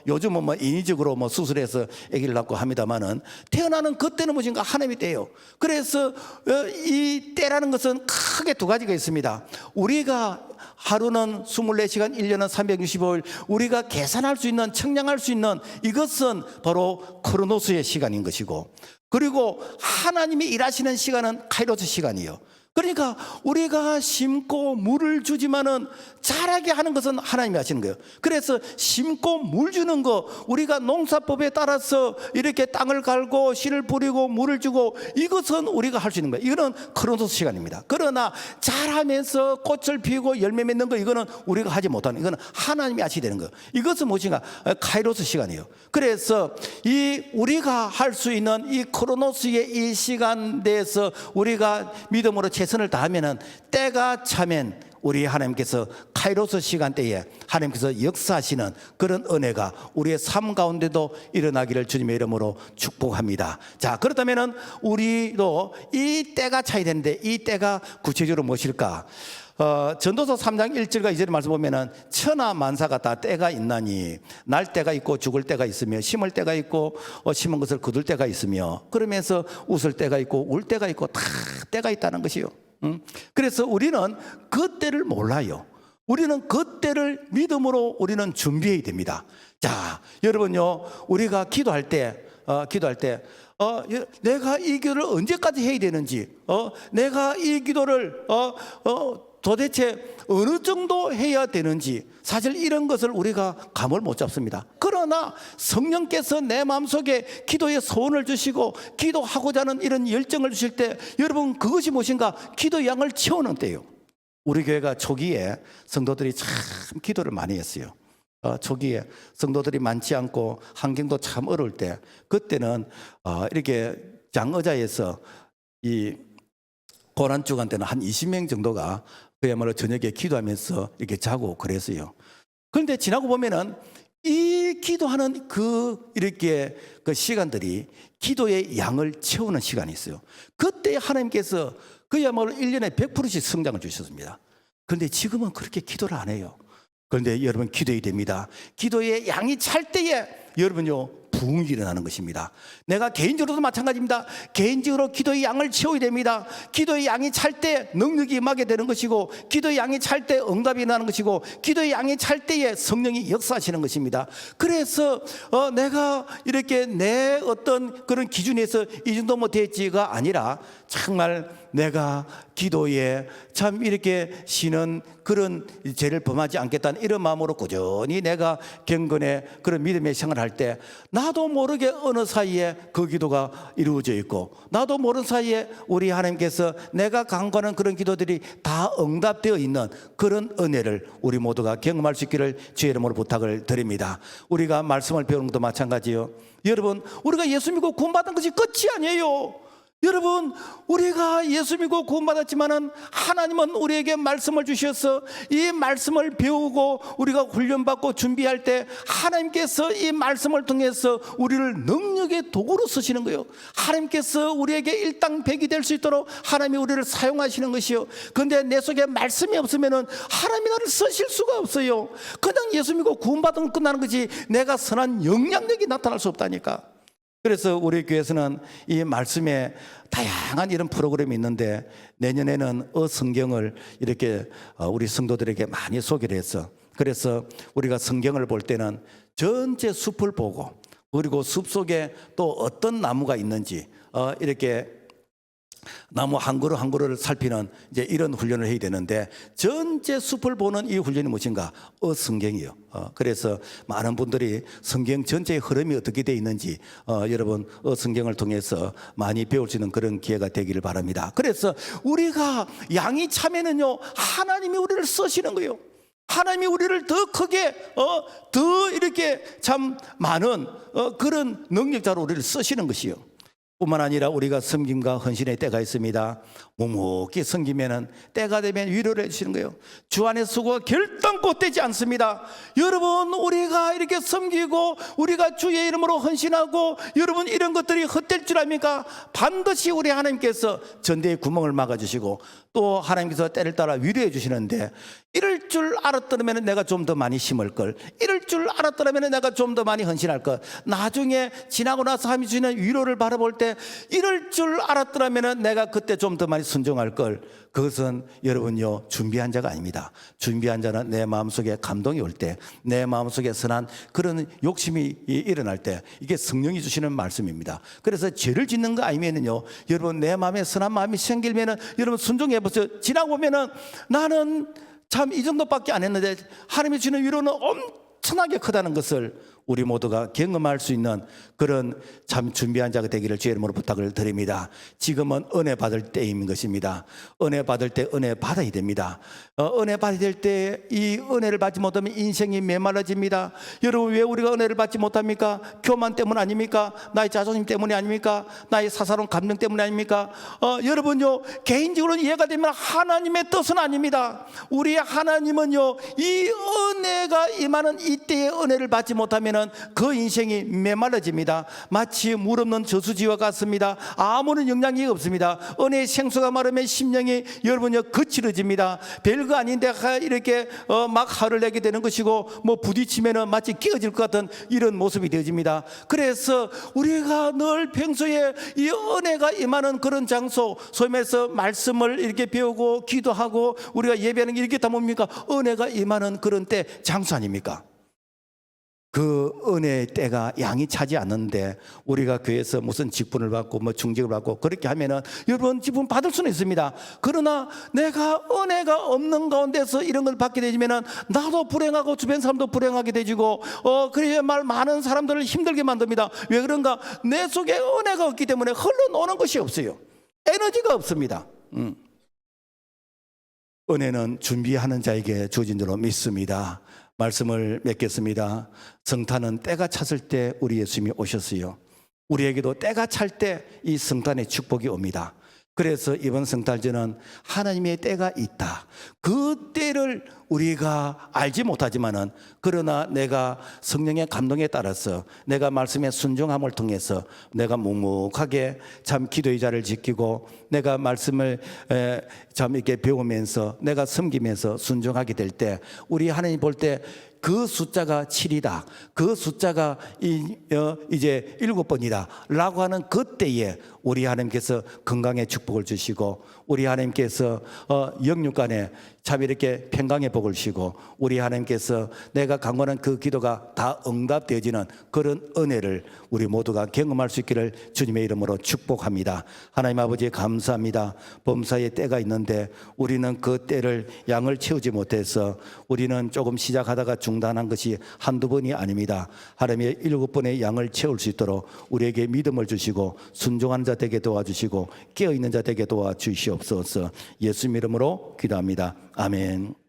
요즘은 뭐 인위적으로 수술해서 아기를 낳고 합니다만은 태어나는 그때는 무엇인가 하나님의 때예요. 그래서 이 때라는 것은 크게 두 가지가 있습니다. 우리가 하루는 24시간, 1년은 365일 우리가 계산할 수 있는, 측량할 수 있는 이것은 바로 크로노스의 시간인 것이고, 그리고 하나님이 일하시는 시간은 카이로스 시간이에요. 그러니까 우리가 심고 물을 주지만은 자라게 하는 것은 하나님이 하시는 거예요. 그래서 심고 물 주는 거, 우리가 농사법에 따라서 이렇게 땅을 갈고 씨를 뿌리고 물을 주고, 이것은 우리가 할 수 있는 거예요. 이거는 크로노스 시간입니다. 그러나 자라면서 꽃을 피우고 열매 맺는 거, 이거는 우리가 하지 못하는, 이거는 하나님이 하시게 되는 거예요. 이것은 무엇인가? 카이로스 시간이에요. 그래서 이 우리가 할 수 있는 이 크로노스의 이 시간 내에서 우리가 믿음으로 최선을 다하면은, 때가 차면 우리 하나님께서 카이로스 시간대에 하나님께서 역사하시는 그런 은혜가 우리의 삶 가운데도 일어나기를 주님의 이름으로 축복합니다. 자, 그렇다면은 우리도 이 때가 차야 되는데, 이 때가 구체적으로 무엇일까? 전도서 3장 1절과 2절의 말씀 보면은 천하 만사가 다 때가 있나니, 날 때가 있고 죽을 때가 있으며, 심을 때가 있고 심은 것을 거둘 때가 있으며, 그러면서 웃을 때가 있고 울 때가 있고, 다 때가 있다는 것이요. 그래서 우리는 그 때를 몰라요. 우리는 그 때를 믿음으로 우리는 준비해야 됩니다. 자, 여러분요, 우리가 기도할 때 내가 이 기도를 언제까지 해야 되는지, 내가 이 기도를 도대체 어느 정도 해야 되는지, 사실 이런 것을 우리가 감을 못 잡습니다. 그러나 성령께서 내 마음속에 기도의 소원을 주시고 기도하고자 하는 이런 열정을 주실 때, 여러분, 그것이 무엇인가? 기도의 양을 채우는 때예요. 우리 교회가 초기에 성도들이 참 기도를 많이 했어요. 초기에 성도들이 많지 않고 환경도 참 어려울 때, 그때는 이렇게 장의자에서 이 고난주간 때는 한 20명 정도가 그야말로 저녁에 기도하면서 이렇게 자고 그랬어요. 그런데 지나고 보면은 이 기도하는 이렇게 그 시간들이 기도의 양을 채우는 시간이 있어요. 그때 하나님께서 그야말로 1년에 100%씩 성장을 주셨습니다. 그런데 지금은 그렇게 기도를 안 해요. 그런데 여러분, 기도해야 됩니다. 기도의 양이 찰 때에 여러분요, 부흥이 일어나는 것입니다. 내가 개인적으로도 마찬가지입니다. 개인적으로 기도의 양을 채워야 됩니다. 기도의 양이 찰 때 능력이 임하게 되는 것이고, 기도의 양이 찰 때 응답이 나는 것이고, 기도의 양이 찰 때에 성령이 역사하시는 것입니다. 그래서 내가 이렇게 내 어떤 그런 기준에서 이 정도 못했지가 아니라, 정말 내가 기도에 참 이렇게 쉬는 그런 죄를 범하지 않겠다는 이런 마음으로 꾸준히 내가 경건의 그런 믿음의 생활을 할 때, 나도 모르게 어느 사이에 그 기도가 이루어져 있고, 나도 모르는 사이에 우리 하나님께서 내가 간구하는 그런 기도들이 다 응답되어 있는 그런 은혜를 우리 모두가 경험할 수 있기를 주의 이름으로 부탁을 드립니다. 우리가 말씀을 배우는 것도 마찬가지요. 여러분, 우리가 예수 믿고 구원받은 것이 끝이 아니에요. 여러분, 우리가 예수 믿고 구원받았지만은 하나님은 우리에게 말씀을 주셔서 이 말씀을 배우고 우리가 훈련받고 준비할 때 하나님께서 이 말씀을 통해서 우리를 능력의 도구로 쓰시는 거예요. 하나님께서 우리에게 일당백이 될 수 있도록 하나님이 우리를 사용하시는 것이요. 그런데 내 속에 말씀이 없으면은 하나님이 나를 쓰실 수가 없어요. 그냥 예수 믿고 구원받으면 끝나는 거지 내가 선한 영향력이 나타날 수 없다니까. 그래서 우리 교회에서는 이 말씀에 다양한 이런 프로그램이 있는데 내년에는 성경을 이렇게 우리 성도들에게 많이 소개를 했어. 그래서 우리가 성경을 볼 때는 전체 숲을 보고 그리고 숲 속에 또 어떤 나무가 있는지 이렇게 나무 한 그루 한 그루를 살피는 이제 이런 훈련을 해야 되는데 전체 숲을 보는 이 훈련이 무엇인가? 성경이요. 그래서 많은 분들이 성경 전체의 흐름이 어떻게 되어 있는지 여러분 성경을 통해서 많이 배울 수 있는 그런 기회가 되기를 바랍니다. 그래서 우리가 양이 차면은요 하나님이 우리를 쓰시는 거예요. 하나님이 우리를 더 크게 더 이렇게 참 많은 그런 능력자로 우리를 쓰시는 것이요. 뿐만 아니라 우리가 섬김과 헌신의 때가 있습니다. 묵묵히 섬기면은 때가 되면 위로를 해주시는 거예요. 주 안에 수고가 결단코 되지 않습니다. 여러분, 우리가 이렇게 섬기고 우리가 주의 이름으로 헌신하고 여러분 이런 것들이 헛될 줄 압니까? 반드시 우리 하나님께서 전대의 구멍을 막아주시고 또 하나님께서 때를 따라 위로해 주시는데 이럴 줄 알았더라면 내가 좀 더 많이 심을 걸, 이럴 줄 알았더라면 내가 좀 더 많이 헌신할 걸, 나중에 지나고 나서 하나님이 주시는 위로를 바라볼 때 이럴 줄 알았더라면 내가 그때 좀 더 많이 순종할 걸. 그것은 여러분요 준비한 자가 아닙니다. 준비한 자는 내 마음속에 감동이 올 때, 내 마음속에 선한 그런 욕심이 일어날 때 이게 성령이 주시는 말씀입니다. 그래서 죄를 짓는 거 아니면은요 여러분 내 마음에 선한 마음이 생기면은 여러분 순종해 보세요. 지나고 보면은 나는 참 이 정도밖에 안 했는데 하나님이 주는 위로는 엄청나게 크다는 것을 우리 모두가 경험할 수 있는 그런 참 준비한 자가 되기를 주의 이름으로 부탁을 드립니다. 지금은 은혜 받을 때인 것입니다. 은혜 받을 때 은혜 받아야 됩니다. 은혜 받아야 될 때 이 은혜를 받지 못하면 인생이 메말라집니다. 여러분, 왜 우리가 은혜를 받지 못합니까? 교만 때문 아닙니까? 나의 자존심 때문이 아닙니까? 나의 사사로운 감정 때문이 아닙니까? 여러분요 개인적으로는 이해가 되면 하나님의 뜻은 아닙니다. 우리 하나님은요 이 은혜가 임하는 이때의 은혜를 받지 못하면 그 인생이 메말라집니다. 마치 물 없는 저수지와 같습니다. 아무런 영향이 없습니다. 은혜의 생수가 마르면 심령이 여러분요 거칠어집니다. 별거 아닌데 이렇게 막 화를 내게 되는 것이고 뭐 부딪히면 마치 깨어질 것 같은 이런 모습이 되어집니다. 그래서 우리가 늘 평소에 이 은혜가 임하는 그런 장소, 소위 말해서 말씀을 이렇게 배우고 기도하고 우리가 예배하는 게 이렇게 다 뭡니까? 은혜가 임하는 그런 때 장소 아닙니까? 그 은혜의 때가 양이 차지 않는데 우리가 교회에서 무슨 직분을 받고 뭐 중직을 받고 그렇게 하면은 여러분 직분 받을 수는 있습니다. 그러나 내가 은혜가 없는 가운데서 이런 걸 받게 되면은 나도 불행하고 주변 사람도 불행하게 되지고 그래야 많은 사람들을 힘들게 만듭니다. 왜 그런가? 내 속에 은혜가 없기 때문에 흘러노는 것이 없어요. 에너지가 없습니다. 은혜는 준비하는 자에게 주어진 줄로 믿습니다. 말씀을 맺겠습니다. 성탄은 때가 찼을 때 우리 예수님이 오셨어요. 우리에게도 때가 찰 때 이 성탄의 축복이 옵니다. 그래서 이번 성탄절은 하나님의 때가 있다. 그 때를 우리가 알지 못하지만은 그러나 내가 성령의 감동에 따라서 내가 말씀의 순종함을 통해서 내가 묵묵하게 참 기도의 자를 지키고 내가 말씀을 참 이렇게 배우면서 내가 섬기면서 순종하게 될 때 우리 하나님 볼 때 그 숫자가 7이다. 그 숫자가 이제 7번이다. 라고 하는 그때에 우리 하나님께서 건강의 축복을 주시고 우리 하나님께서 영육간에 참 이렇게 평강의 복을 주시고 우리 하나님께서 내가 간구하는 그 기도가 다 응답되어지는 그런 은혜를 우리 모두가 경험할 수 있기를 주님의 이름으로 축복합니다. 하나님 아버지 감사합니다. 범사에 때가 있는데 우리는 그 때를 양을 채우지 못해서 우리는 조금 시작하다가 중단한 것이 한두 번이 아닙니다. 하나님의 7번의 양을 채울 수 있도록 우리에게 믿음을 주시고 순종하는 자 되게 도와주시고 깨어있는 자 되게 도와주시옵소서. 예수님 이름으로 기도합니다. 아멘.